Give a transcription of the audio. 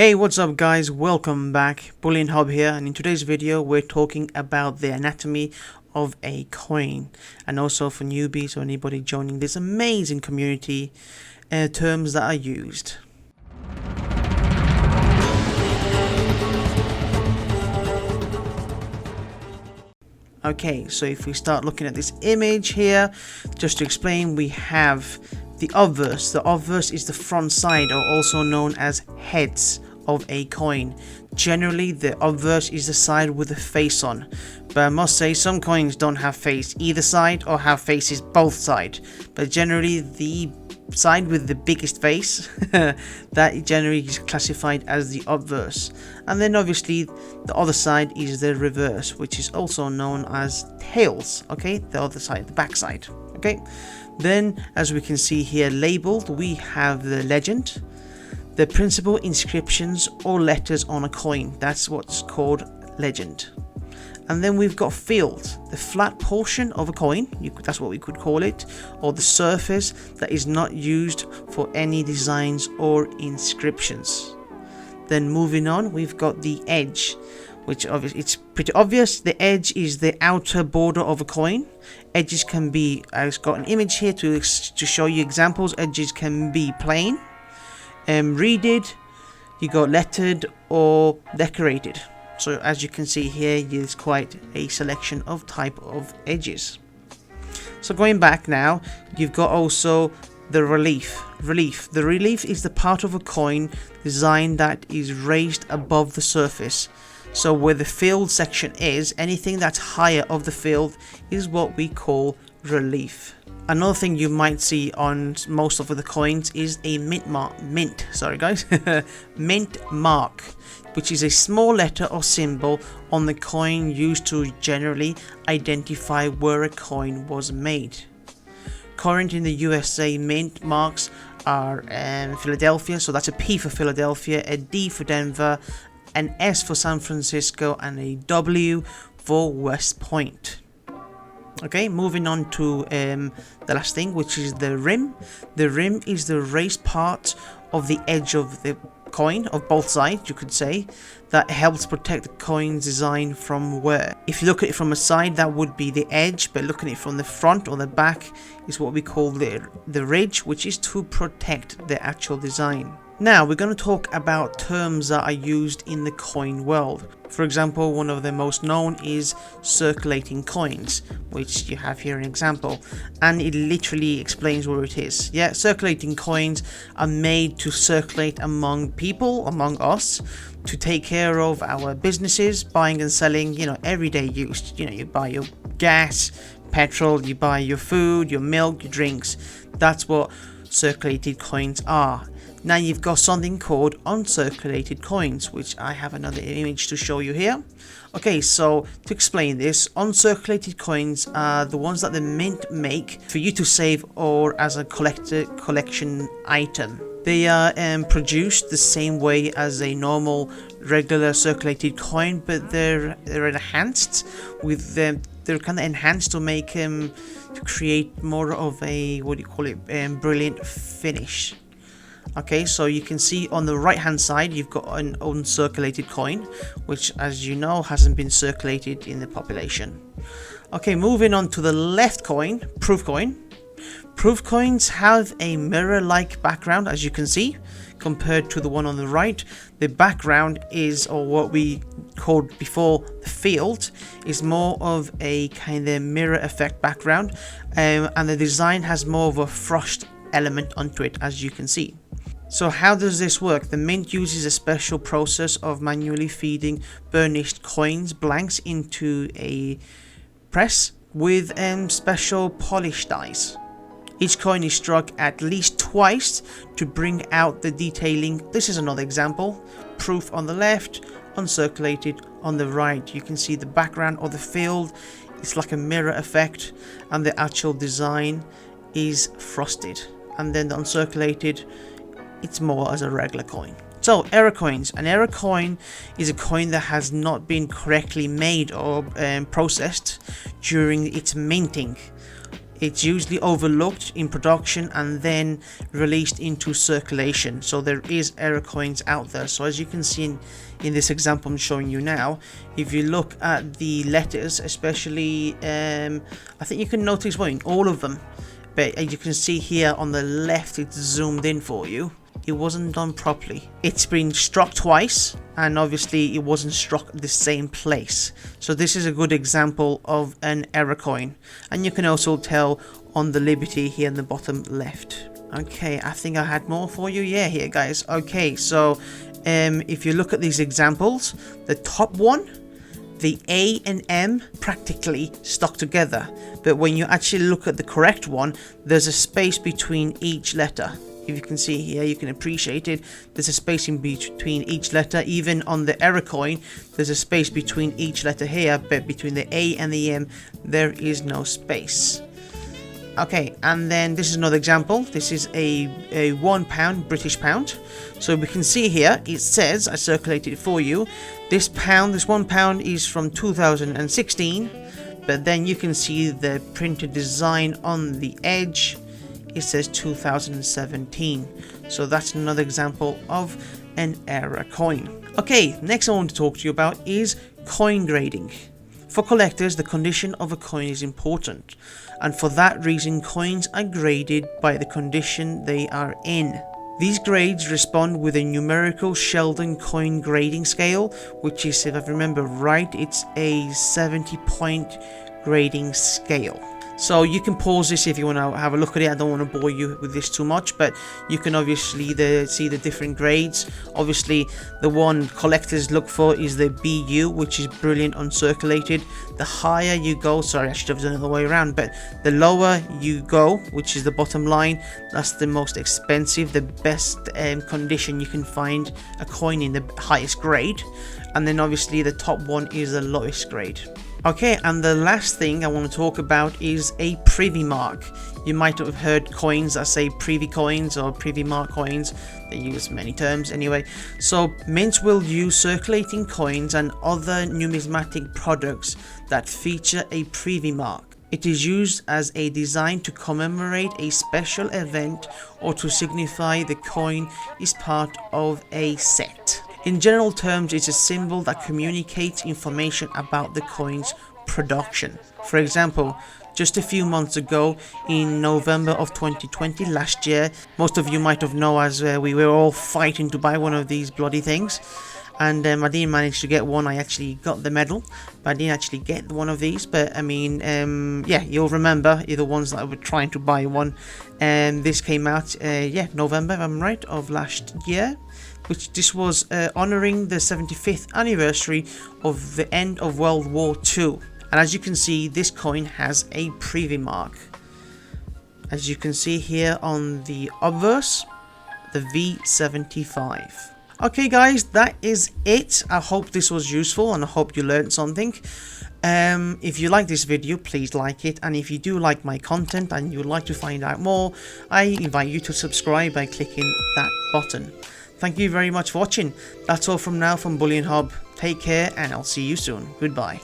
Hey, what's up guys, welcome back. Bullion Hub here, and in today's video we're talking about the anatomy of a coin, and also for newbies or anybody joining this amazing community, terms that are used. Okay, so if we start looking at this image here, just to explain, we have the obverse. The obverse is the front side, or also known as heads of a coin. Generally, the obverse is the side with the face on, but I must say some coins don't have face either side or have faces both sides. But generally, the side with the biggest face that generally is classified as the obverse, and then obviously the other side is the reverse, which is also known as tails. Okay, the other side, the back side. Okay, then as we can see here labeled, we have the legend, the principal inscriptions or letters on a coin. That's what's called legend. And then we've got field, the flat portion of a coin, that's what we could call it, or the surface that is not used for any designs or inscriptions. Then moving on, we've got the edge, which it's pretty obvious. The edge is the outer border of a coin. Edges can be, I've got an image here to show you examples. Edges can be plain, reeded, you got lettered, or decorated. So as you can see here, there's quite a selection of type of edges. So going back now, you've got also the relief. The relief is the part of a coin design that is raised above the surface. So where the field section is, anything that's higher of the field is what we call relief. Another thing you might see on most of the coins is a mint mark, mint mark, which is a small letter or symbol on the coin used to generally identify where a coin was made. Current in the USA mint marks are Philadelphia, so that's a P for Philadelphia, a D for Denver, an S for San Francisco, and a W for West Point. Okay, moving on to the last thing, which is the rim. The rim is the raised part of the edge of the coin, of both sides, you could say, that helps protect the coin's design from wear. If you look at it from a side, that would be the edge, but looking at it from the front or the back is what we call the ridge, which is to protect the actual design. Now we're going to talk about terms that are used in the coin world. For example, one of the most known is circulating coins, which you have here an example, and it literally explains what it is. Yeah, circulating coins are made to circulate among people, among us, to take care of our businesses, buying and selling, everyday use. You buy your gas, petrol, you buy your food, your milk, your drinks. That's what circulated coins are. Now you've got something called uncirculated coins, which I have another image to show you here. Okay, so to explain this, uncirculated coins are the ones that the mint make for you to save or as a collection item. They are produced the same way as a normal regular circulated coin, but they're enhanced with them. They're kind of enhanced to make to create more of a brilliant finish. Okay, so you can see on the right hand side you've got an uncirculated coin, which, as you know, hasn't been circulated in the population. Okay, moving on to the left coin, proof coin. Proof coins have a mirror-like background, as you can see, compared to the one on the right. The background is, or what we called before the field, is more of a kind of mirror effect background, and the design has more of a frost element onto it, as you can see. So how does this work? The mint uses a special process of manually feeding burnished coins blanks into a press with special polish dies. Each coin is struck at least twice to bring out the detailing. This is another example. Proof on the left, uncirculated on the right. You can see the background or the field. It's like a mirror effect, and the actual design is frosted. And then the uncirculated, it's more as a regular coin. So error coins. An error coin is a coin that has not been correctly made or processed during its minting. It's usually overlooked in production and then released into circulation. So there is error coins out there. So as you can see in this example I'm showing you now, if you look at the letters, especially I think you can notice, well, in all of them, but as you can see here on the left, it's zoomed in for you. It wasn't done properly. It's been struck twice, and obviously it wasn't struck at the same place. So this is a good example of an error coin, and you can also tell on the Liberty here in the bottom left. Okay, I think I had more for you. Yeah, here guys. Okay, so if you look at these examples, the top one, the A and M practically stuck together, but when you actually look at the correct one, there's a space between each letter. If you can see here, you can appreciate it. There's a space in between each letter. Even on the error coin, there's a space between each letter here, but between the A and the M, there is no space. Okay, and then this is another example. This is a £1 British pound. So we can see here, it says, I circulated it for you, this £1 is from 2016, but then you can see the printed design on the edge. It says 2017. So that's another example of an error coin. Okay, next I want to talk to you about is coin grading. For collectors, the condition of a coin is important, and for that reason coins are graded by the condition they are in. These grades respond with a numerical Sheldon coin grading scale, which is, if I remember right, it's a 70-point grading scale. So you can pause this if you want to have a look at it. I don't want to bore you with this too much, but you can obviously see the different grades. Obviously, the one collectors look for is the BU, which is brilliant uncirculated. The higher you go, sorry, I should have done it the other way around, but the lower you go, which is the bottom line, that's the most expensive, the best condition you can find a coin in, the highest grade. And then obviously the top one is the lowest grade. Okay, and the last thing I want to talk about is a privy mark. You might have heard coins that say privy coins or privy mark coins. They use many terms anyway. So mints will use circulating coins and other numismatic products that feature a privy mark. It is used as a design to commemorate a special event or to signify the coin is part of a set. In general terms, it's a symbol that communicates information about the coin's production. For example, just a few months ago, in November of 2020, last year, most of you might have known as we were all fighting to buy one of these bloody things. And I didn't manage to get one. I actually got the medal, but I didn't actually get one of these. But I mean, yeah, you'll remember you're the ones that were trying to buy one. And this came out, yeah, November, if I'm right, of last year. Which this was honouring the 75th anniversary of the end of World War II. And as you can see, this coin has a privy mark. As you can see here on the obverse, the V75. Okay guys, that is it. I hope this was useful and I hope you learned something. If you like this video, please like it, and if you do like my content and you'd like to find out more, I invite you to subscribe by clicking that button. Thank you very much for watching. That's all from now from Bullion Hub. Take care and I'll see you soon. Goodbye.